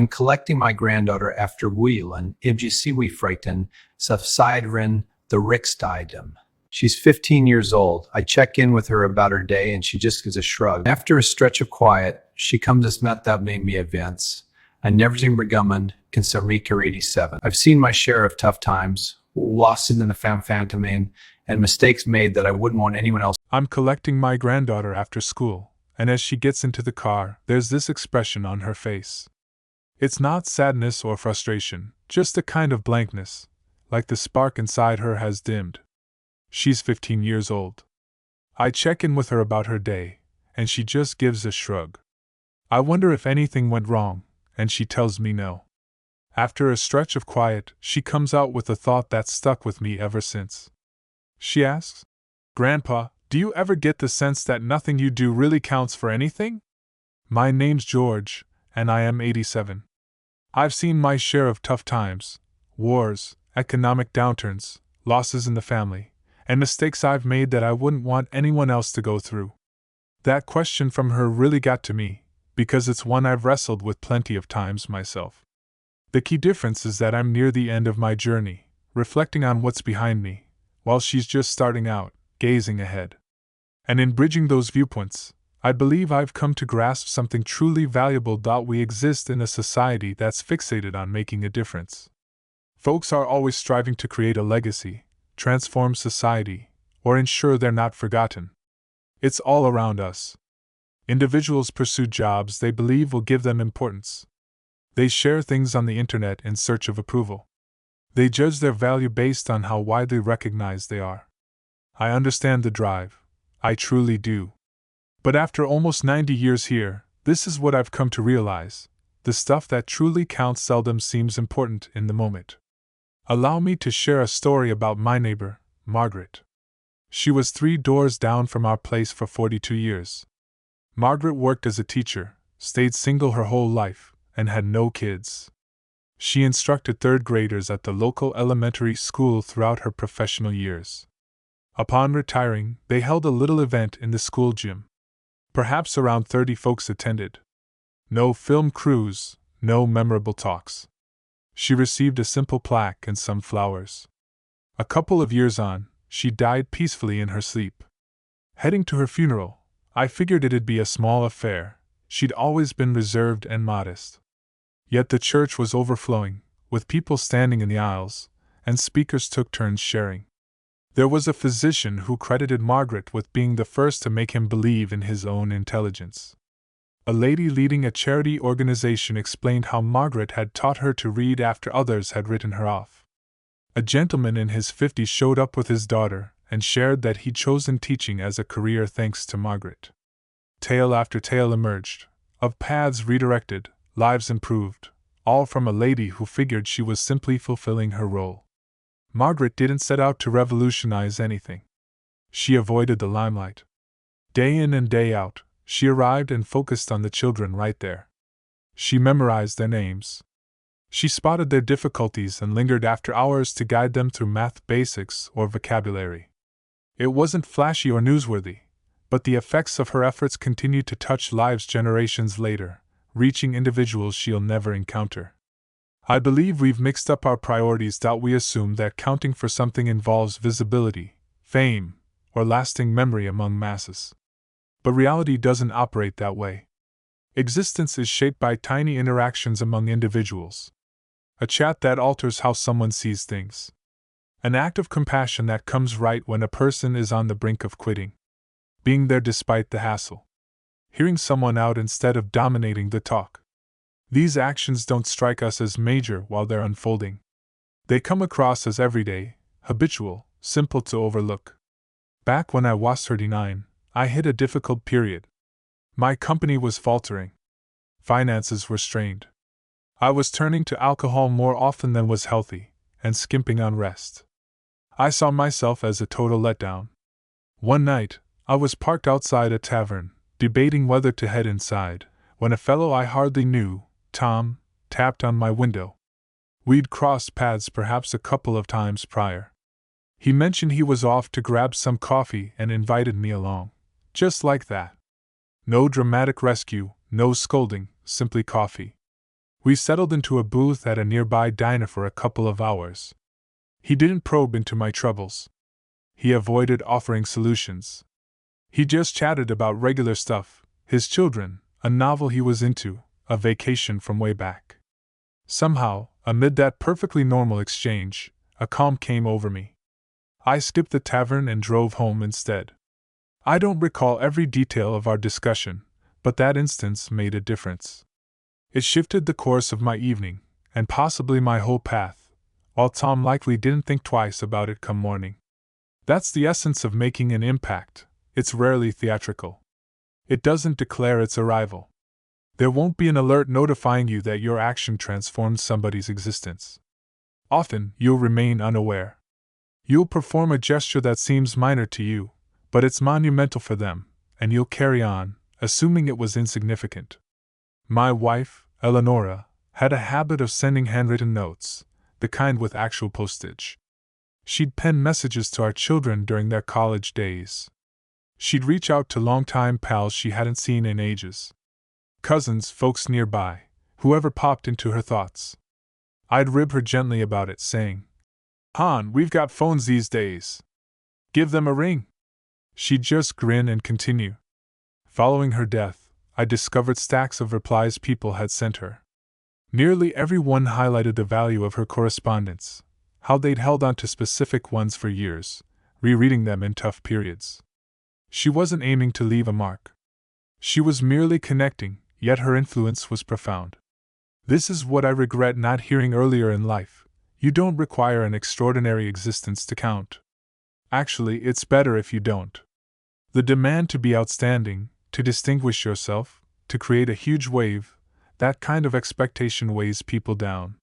I'm collecting my granddaughter after Whelan, ibgisiwi frighten, safsidrin, the riksdaidem. She's 15 years old. I check in with her about her day and she just gives a shrug. After a stretch of quiet, she comes as met that made me events. I never seen Regummand, Kinsarmika 87. I've seen my share of tough times, losses in the phantomine, and mistakes made that I wouldn't want anyone else. I'm collecting my granddaughter after school, and as she gets into the car, there's this expression on her face. It's not sadness or frustration, just a kind of blankness, like the spark inside her has dimmed. She's 15 years old. I check in with her about her day, and she just gives a shrug. I wonder if anything went wrong, and she tells me no. After a stretch of quiet, she comes out with a thought that's stuck with me ever since. She asks, "Grandpa, do you ever get the sense that nothing you do really counts for anything?" My name's George, and I am 87. I've seen my share of tough times, wars, economic downturns, losses in the family, and mistakes I've made that I wouldn't want anyone else to go through. That question from her really got to me, because it's one I've wrestled with plenty of times myself. The key difference is that I'm near the end of my journey, reflecting on what's behind me, while she's just starting out, gazing ahead. And in bridging those viewpoints, I believe I've come to grasp something truly valuable. We exist in a society that's fixated on making a difference. Folks are always striving to create a legacy, transform society, or ensure they're not forgotten. It's all around us. Individuals pursue jobs they believe will give them importance. They share things on the internet in search of approval. They judge their value based on how widely recognized they are. I understand the drive. I truly do. But after almost 90 years here, this is what I've come to realize. The stuff that truly counts seldom seems important in the moment. Allow me to share a story about my neighbor, Margaret. She was 3 doors down from our place for 42 years. Margaret worked as a teacher, stayed single her whole life, and had no kids. She instructed 3rd graders at the local elementary school throughout her professional years. Upon retiring, they held a little event in the school gym. Perhaps around 30 folks attended. No film crews, no memorable talks. She received a simple plaque and some flowers. A couple of years on, she died peacefully in her sleep. Heading to her funeral, I figured it'd be a small affair. She'd always been reserved and modest. Yet the church was overflowing, with people standing in the aisles, and speakers took turns sharing. There was a physician who credited Margaret with being the first to make him believe in his own intelligence. A lady leading a charity organization explained how Margaret had taught her to read after others had written her off. A gentleman in his 50s showed up with his daughter and shared that he'd chosen teaching as a career thanks to Margaret. Tale after tale emerged, of paths redirected, lives improved, all from a lady who figured she was simply fulfilling her role. Margaret didn't set out to revolutionize anything. She avoided the limelight. Day in and day out, she arrived and focused on the children right there. She memorized their names. She spotted their difficulties and lingered after hours to guide them through math basics or vocabulary. It wasn't flashy or newsworthy, but the effects of her efforts continued to touch lives generations later, reaching individuals she'll never encounter. I believe we've mixed up our priorities. We assume that counting for something involves visibility, fame, or lasting memory among masses. But reality doesn't operate that way. Existence is shaped by tiny interactions among individuals. A chat that alters how someone sees things. An act of compassion that comes right when a person is on the brink of quitting. Being there despite the hassle. Hearing someone out instead of dominating the talk. These actions don't strike us as major while they're unfolding. They come across as everyday, habitual, simple to overlook. Back when I was 39, I hit a difficult period. My company was faltering. Finances were strained. I was turning to alcohol more often than was healthy, and skimping on rest. I saw myself as a total letdown. One night, I was parked outside a tavern, debating whether to head inside, when a fellow I hardly knew, Tom, tapped on my window. We'd crossed paths perhaps a couple of times prior. He mentioned he was off to grab some coffee and invited me along. Just like that. No dramatic rescue, no scolding, simply coffee. We settled into a booth at a nearby diner for a couple of hours. He didn't probe into my troubles. He avoided offering solutions. He just chatted about regular stuff, his children, a novel he was into, a vacation from way back. Somehow, amid that perfectly normal exchange, a calm came over me. I skipped the tavern and drove home instead. I don't recall every detail of our discussion, but that instance made a difference. It shifted the course of my evening, and possibly my whole path, while Tom likely didn't think twice about it come morning. That's the essence of making an impact. It's rarely theatrical. It doesn't declare its arrival. There won't be an alert notifying you that your action transformed somebody's existence. Often, you'll remain unaware. You'll perform a gesture that seems minor to you, but it's monumental for them, and you'll carry on, assuming it was insignificant. My wife, Eleonora, had a habit of sending handwritten notes, the kind with actual postage. She'd pen messages to our children during their college days. She'd reach out to longtime pals she hadn't seen in ages. Cousins, folks nearby, whoever popped into her thoughts. I'd rib her gently about it, saying, "Hon, we've got phones these days. Give them a ring." She'd just grin and continue. Following her death, I discovered stacks of replies people had sent her. Nearly every one highlighted the value of her correspondence, how they'd held on to specific ones for years, rereading them in tough periods. She wasn't aiming to leave a mark. She was merely connecting, yet her influence was profound. This is what I regret not hearing earlier in life. You don't require an extraordinary existence to count. Actually, it's better if you don't. The demand to be outstanding, to distinguish yourself, to create a huge wave, that kind of expectation weighs people down.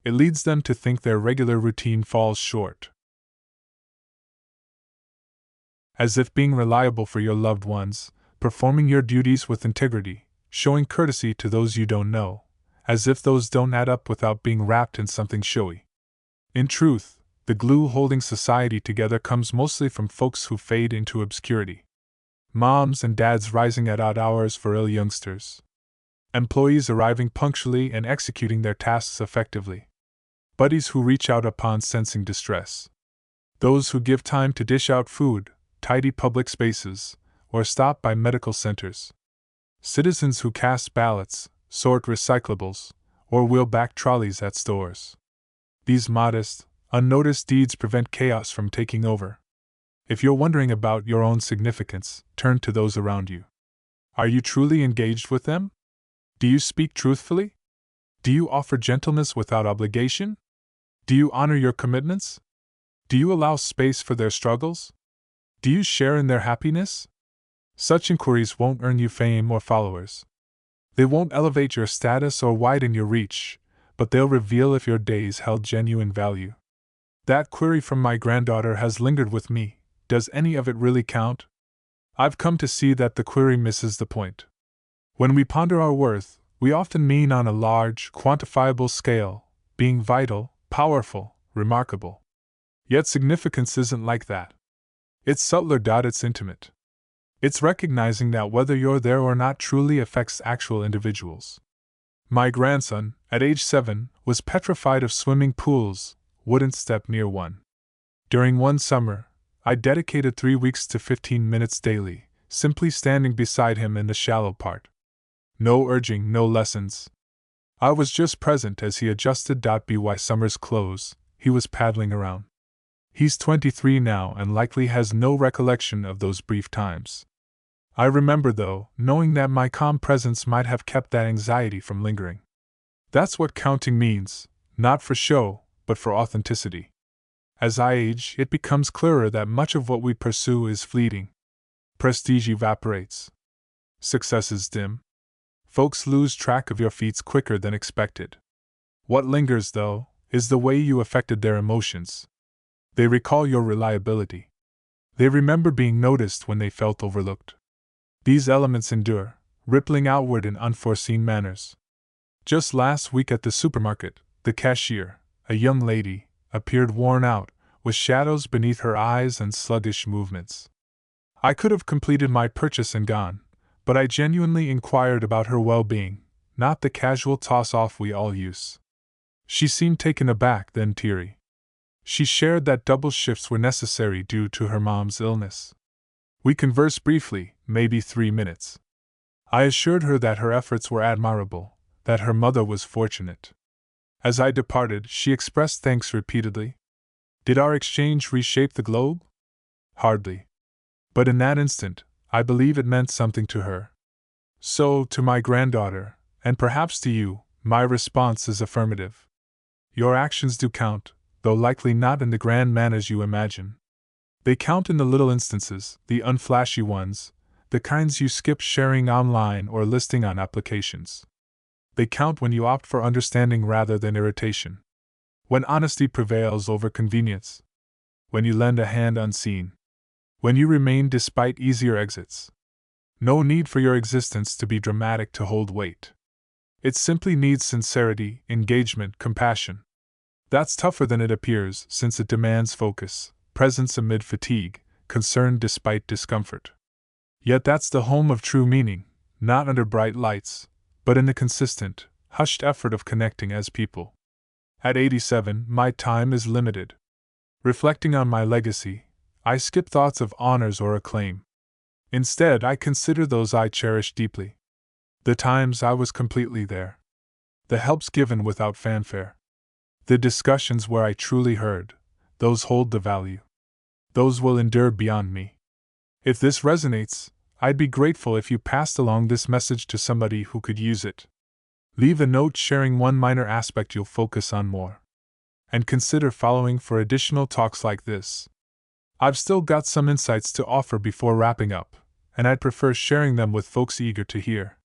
It leads them to think their regular routine falls short. As if being reliable for your loved ones, performing your duties with integrity, showing courtesy to those you don't know, as if those don't add up without being wrapped in something showy. In truth, the glue holding society together comes mostly from folks who fade into obscurity. Moms and dads rising at odd hours for ill youngsters. Employees arriving punctually and executing their tasks effectively. Buddies who reach out upon sensing distress. Those who give time to dish out food, tidy public spaces, or stop by medical centers. Citizens who cast ballots, sort recyclables, or wheel back trolleys at stores. These modest, unnoticed deeds prevent chaos from taking over. If you're wondering about your own significance, turn to those around you. Are you truly engaged with them? Do you speak truthfully? Do you offer gentleness without obligation? Do you honor your commitments? Do you allow space for their struggles? Do you share in their happiness? Such inquiries won't earn you fame or followers. They won't elevate your status or widen your reach, but they'll reveal if your days held genuine value. That query from my granddaughter has lingered with me. Does any of it really count? I've come to see that the query misses the point. When we ponder our worth, we often mean on a large, quantifiable scale, being vital, powerful, remarkable. Yet significance isn't like that. It's subtler. It's intimate. It's recognizing that whether you're there or not truly affects actual individuals. My grandson, at age 7, was petrified of swimming pools, wouldn't step near one. During one summer, I dedicated 3 weeks to 15 minutes daily, simply standing beside him in the shallow part. No urging, no lessons. I was just present as he adjusted. By summer's close, he was paddling around. He's 23 now and likely has no recollection of those brief times. I remember, though, knowing that my calm presence might have kept that anxiety from lingering. That's what counting means, not for show, but for authenticity. As I age, it becomes clearer that much of what we pursue is fleeting. Prestige evaporates. Success is dim. Folks lose track of your feats quicker than expected. What lingers, though, is the way you affected their emotions. They recall your reliability. They remember being noticed when they felt overlooked. These elements endure, rippling outward in unforeseen manners. Just last week at the supermarket, the cashier, a young lady, appeared worn out, with shadows beneath her eyes and sluggish movements. I could have completed my purchase and gone, but I genuinely inquired about her well-being, not the casual toss-off we all use. She seemed taken aback, then teary. She shared that double shifts were necessary due to her mom's illness. We conversed briefly, maybe 3 minutes. I assured her that her efforts were admirable, that her mother was fortunate. As I departed, she expressed thanks repeatedly. Did our exchange reshape the globe? Hardly. But in that instant, I believe it meant something to her. So, to my granddaughter, and perhaps to you, my response is affirmative. Your actions do count, though likely not in the grand manners you imagine. They count in the little instances, the unflashy ones, the kinds you skip sharing online or listing on applications. They count when you opt for understanding rather than irritation. When honesty prevails over convenience. When you lend a hand unseen. When you remain despite easier exits. No need for your existence to be dramatic to hold weight. It simply needs sincerity, engagement, compassion. That's tougher than it appears, since it demands focus, presence amid fatigue, concern despite discomfort. Yet that's the home of true meaning, not under bright lights, but in the consistent, hushed effort of connecting as people. At 87, my time is limited. Reflecting on my legacy, I skip thoughts of honors or acclaim. Instead, I consider those I cherish deeply. The times I was completely there. The helps given without fanfare. The discussions where I truly heard, those hold the value. Those will endure beyond me. If this resonates, I'd be grateful if you passed along this message to somebody who could use it. Leave a note sharing one minor aspect you'll focus on more. And consider following for additional talks like this. I've still got some insights to offer before wrapping up, and I'd prefer sharing them with folks eager to hear.